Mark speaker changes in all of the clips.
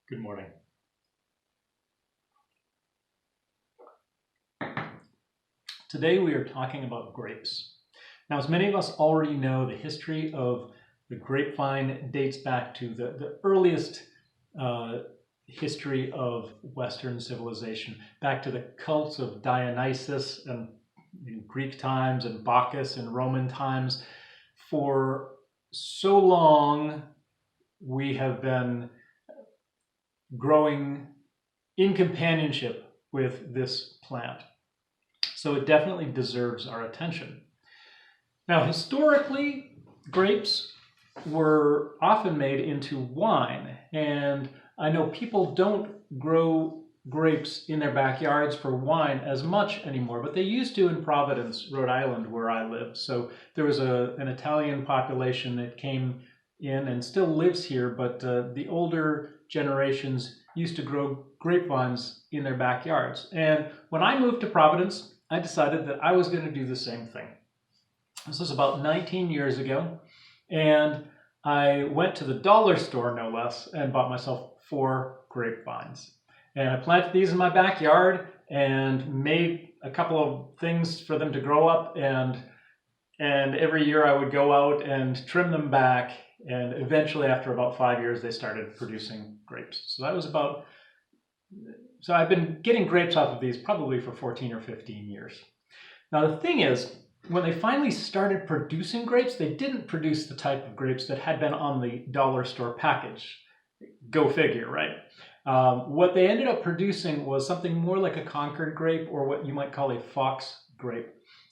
Speaker 1: Good morning. Today we are talking about grapes. Now, as many of us already know, the history of the grapevine dates back to the earliest history of Western civilization, back to the cults of Dionysus and in Greek times and Bacchus in Roman times. For so long, we have been growing in companionship with this plant. So it definitely deserves our attention. Now, historically, grapes were often made into wine, and I know people don't grow grapes in their backyards for wine as much anymore, but they used to in Providence, Rhode Island, where I live. So there was an Italian population that came in and still lives here, but the older generations used to grow grapevines in their backyards. And when I moved to Providence, I decided that I was going to do the same thing. This was about 19 years ago, and I went to the dollar store, no less, and bought myself 4 grapevines. And I planted these in my backyard and made a couple of things for them to grow up, and every year I would go out and trim them back, and eventually after about 5 years they started producing grapes. So I've been getting grapes off of these probably for 14 or 15 years. Now the thing is, when they finally started producing grapes, they didn't produce the type of grapes that had been on the dollar store package. Go figure, right? What they ended up producing was something more like a Concord grape, or what you might call a fox grape.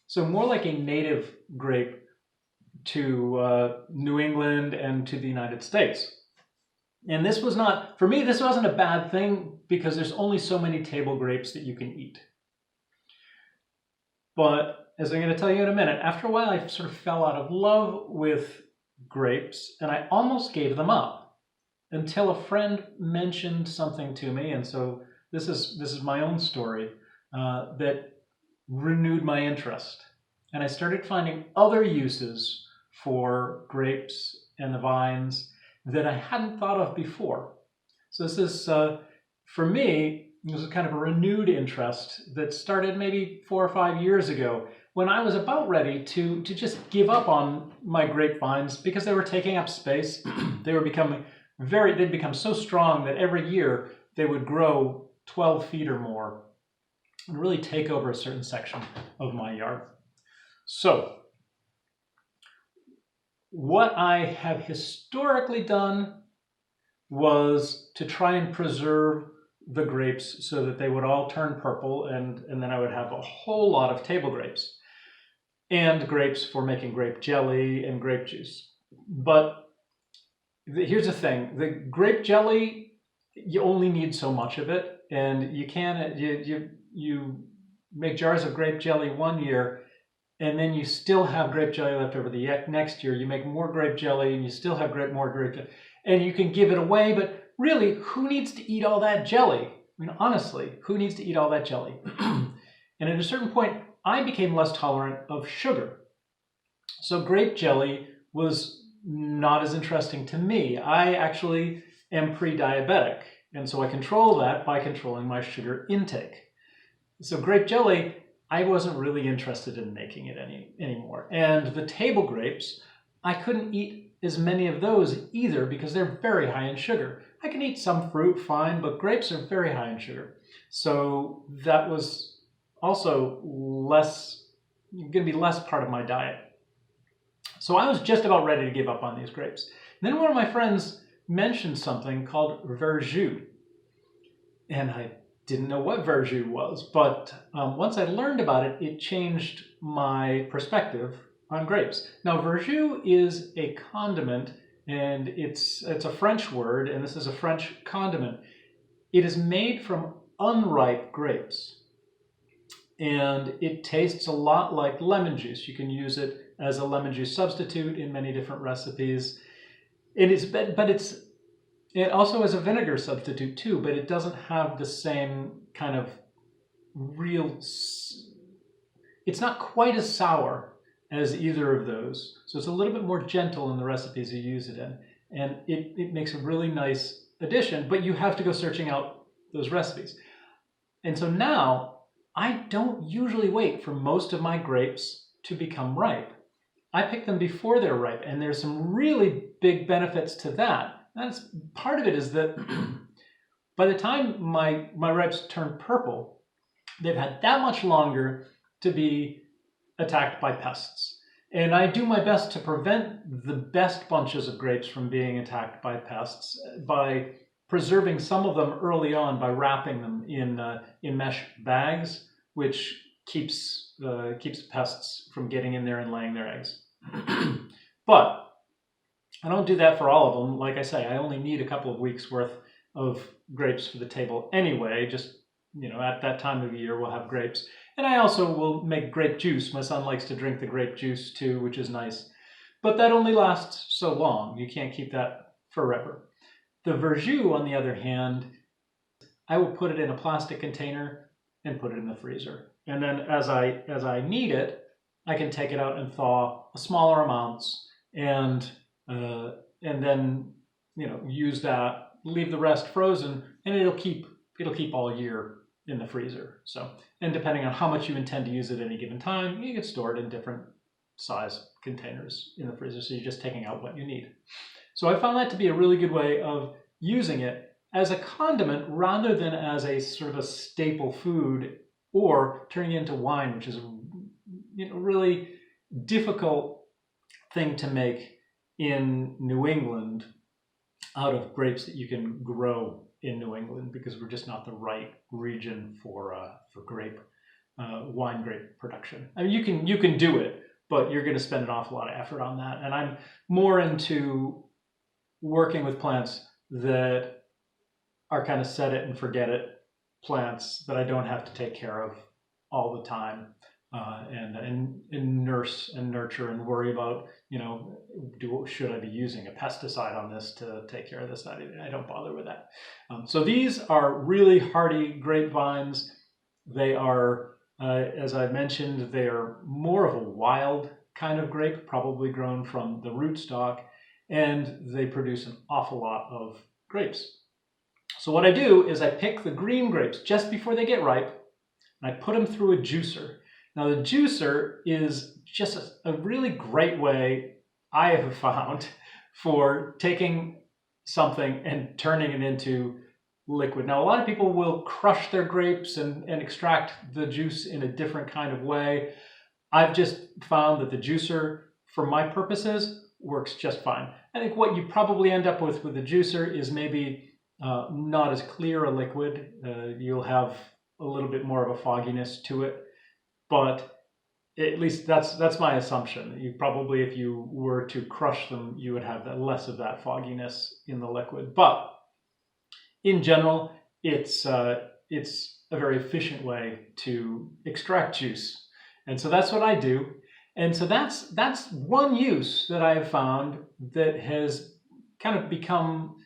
Speaker 1: So more like a native grape to New England and to the United States. And this was not, for me, this wasn't a bad thing because there's only so many table grapes that you can eat. But as I'm going to tell you in a minute, after a while I sort of fell out of love with grapes and I almost gave them up until a friend mentioned something to me. And so this is my own story that renewed my interest. And I started finding other uses for grapes and the vines that I hadn't thought of before. So this is, for me, it was kind of a renewed interest that started maybe 4 or 5 years ago when I was about ready to just give up on my grapevines because they were taking up space. They'd become so strong that every year they would grow 12 feet or more and really take over a certain section of my yard. So what I have historically done was to try and preserve the grapes so that they would all turn purple, and then I would have a whole lot of table grapes and grapes for making grape jelly and grape juice. But here's the thing, the grape jelly, you only need so much of it, and you make jars of grape jelly one year and then you still have grape jelly left over the next year. You make more grape jelly and you still have more grape jelly. And you can give it away, but really, who needs to eat all that jelly? I mean, honestly, who needs to eat all that jelly? And at a certain point, I became less tolerant of sugar. So grape jelly was not as interesting to me. I actually am pre-diabetic, and so I control that by controlling my sugar intake. So grape jelly, I wasn't really interested in making it anymore. And the table grapes, I couldn't eat as many of those either because they're very high in sugar. I can eat some fruit, fine, but grapes are very high in sugar. So that was also going to be less part of my diet. So I was just about ready to give up on these grapes. And then one of my friends mentioned something called Verjus. And I didn't know what Verjus was, but once I learned about it, it changed my perspective on grapes. Now, Verjus is a condiment, and it's a French word, and this is a French condiment. It is made from unripe grapes, and it tastes a lot like lemon juice. You can use it as a lemon juice substitute in many different recipes. It also is a vinegar substitute too, but it doesn't have the same kind of it's not quite as sour as either of those. So it's a little bit more gentle in the recipes you use it in. And it makes a really nice addition, but you have to go searching out those recipes. And so now I don't usually wait for most of my grapes to become ripe. I pick them before they're ripe, and there's some really big benefits to that. That's part of it is that by the time my ripes turn purple, they've had that much longer to be attacked by pests. And I do my best to prevent the best bunches of grapes from being attacked by pests by preserving some of them early on by wrapping them in mesh bags, which keeps pests from getting in there and laying their eggs. But I don't do that for all of them. Like I say, I only need a couple of weeks worth of grapes for the table anyway. Just, at that time of year, we'll have grapes. And I also will make grape juice. My son likes to drink the grape juice too, which is nice. But that only lasts so long. You can't keep that forever. The Verjus, on the other hand, I will put it in a plastic container and put it in the freezer. And then as I need it, I can take it out and thaw smaller amounts and then use that, leave the rest frozen, and it'll keep all year in the freezer. So, and depending on how much you intend to use at any given time, you can store it in different size containers in the freezer, so you're just taking out what you need. So I found that to be a really good way of using it as a condiment rather than as a sort of a staple food or turning it into wine, which is a really difficult thing to make in New England out of grapes that you can grow in New England, because we're just not the right region for wine grape production. I mean, you can do it, but you're going to spend an awful lot of effort on that. And I'm more into working with plants that are kind of set it and forget it plants that I don't have to take care of all the time, and nurse and nurture and worry about, should I be using a pesticide on this to take care of this? I don't bother with that. So these are really hardy grapevines. They are, as I mentioned, they are more of a wild kind of grape, probably grown from the rootstock, and they produce an awful lot of grapes. So what I do is I pick the green grapes just before they get ripe, and I put them through a juicer. Now the juicer is just a really great way I have found for taking something and turning it into liquid. Now a lot of people will crush their grapes and extract the juice in a different kind of way. I've just found that the juicer, for my purposes, works just fine. I think what you probably end up with the juicer is maybe not as clear a liquid. You'll have a little bit more of a fogginess to it, but at least that's my assumption. You probably, if you were to crush them, you would have less of that fogginess in the liquid. But in general, it's a very efficient way to extract juice, and so that's what I do. And so that's one use that I have found that has kind of become,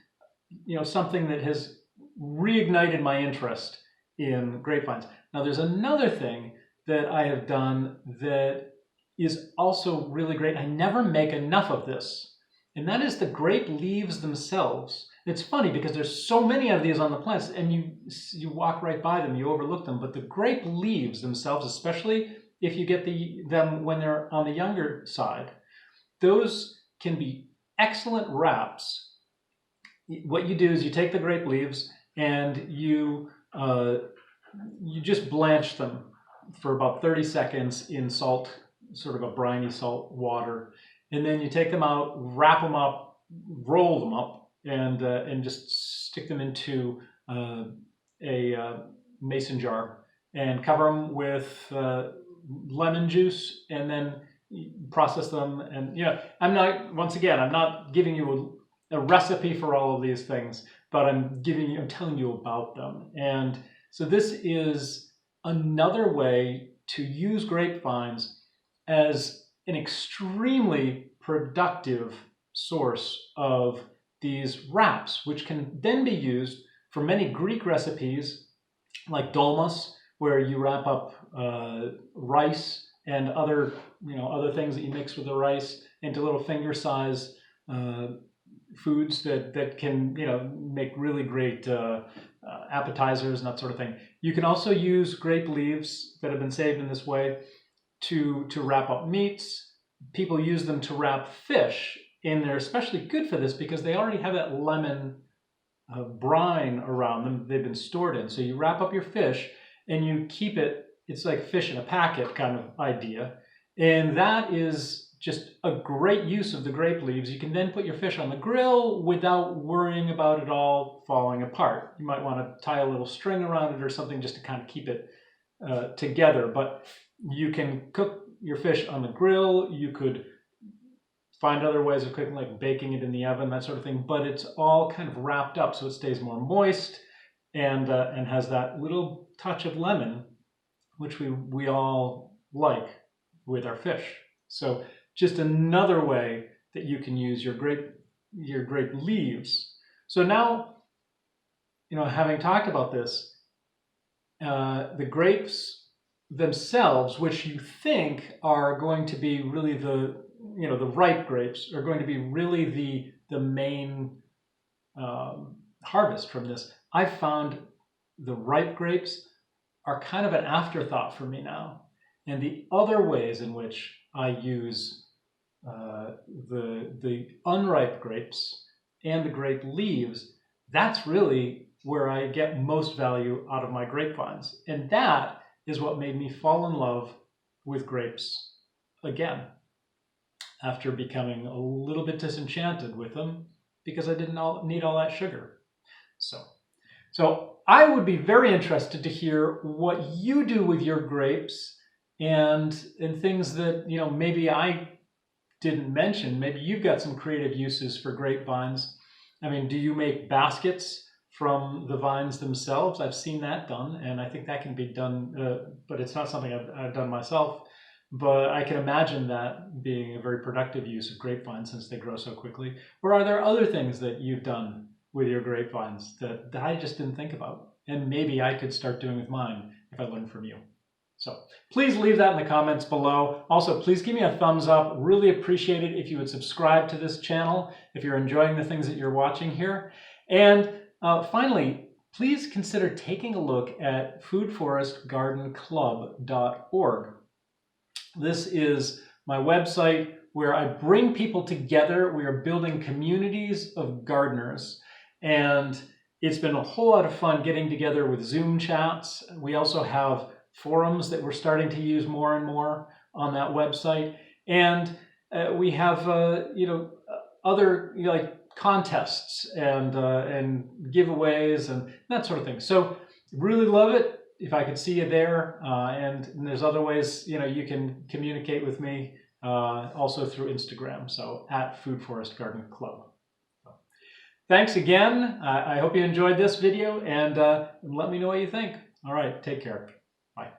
Speaker 1: something that has reignited my interest in grapevines. Now there's another thing that I have done that is also really great. I never make enough of this, and that is the grape leaves themselves. It's funny because there's so many of these on the plants, and you walk right by them, you overlook them, but the grape leaves themselves, especially if you get them when they're on the younger side, those can be excellent wraps. What you do is you take the grape leaves and you just blanch them for about 30 seconds in salt, sort of a briny salt water, and then you take them out, wrap them up, roll them up, and just stick them into a mason jar and cover them with lemon juice, and then process them. And I'm not giving you a recipe for all of these things, but I'm telling you about them. And so this is another way to use grapevines as an extremely productive source of these wraps, which can then be used for many Greek recipes like dolmas, where you wrap up rice and other things that you mix with the rice into little finger-size foods that can, make really great appetizers and that sort of thing. You can also use grape leaves that have been saved in this way to wrap up meats. People use them to wrap fish, and they're especially good for this because they already have that lemon brine around them they've been stored in. So you wrap up your fish and you keep it, it's like fish in a packet kind of idea. And that is just a great use of the grape leaves. You can then put your fish on the grill without worrying about it all falling apart. You might want to tie a little string around it or something just to kind of keep it together. But you can cook your fish on the grill. You could find other ways of cooking, like baking it in the oven, that sort of thing. But it's all kind of wrapped up so it stays more moist and has that little touch of lemon, which we all like with our fish. So just another way that you can use your grape leaves. So now, having talked about this, the grapes themselves, which you think are going to be really the ripe grapes, are going to be really the main harvest from this. I found the ripe grapes are kind of an afterthought for me now. And the other ways in which I use the unripe grapes and the grape leaves, that's really where I get most value out of my grapevines. And that is what made me fall in love with grapes again, after becoming a little bit disenchanted with them because I didn't need all that sugar. So I would be very interested to hear what you do with your grapes and things that maybe I didn't mention. Maybe you've got some creative uses for grapevines. I mean, do you make baskets from the vines themselves? I've seen that done, and I think that can be done, but it's not something I've done myself. But I can imagine that being a very productive use of grapevines since they grow so quickly. Or are there other things that you've done with your grapevines that I just didn't think about? And maybe I could start doing with mine if I learned from you. So please leave that in the comments below. Also, please give me a thumbs up. Really appreciate it if you would subscribe to this channel if you're enjoying the things that you're watching here. And finally, please consider taking a look at foodforestgardenclub.org. This is my website where I bring people together. We are building communities of gardeners, and it's been a whole lot of fun getting together with Zoom chats. We also have forums that we're starting to use more and more on that website, and we have other like contests and giveaways and that sort of thing. So really love it if I could see you there, and there's other ways you can communicate with me also through Instagram, so at Food Forest Garden Club. Thanks again. I hope you enjoyed this video, and let me know what you think. All right, take care. Bye.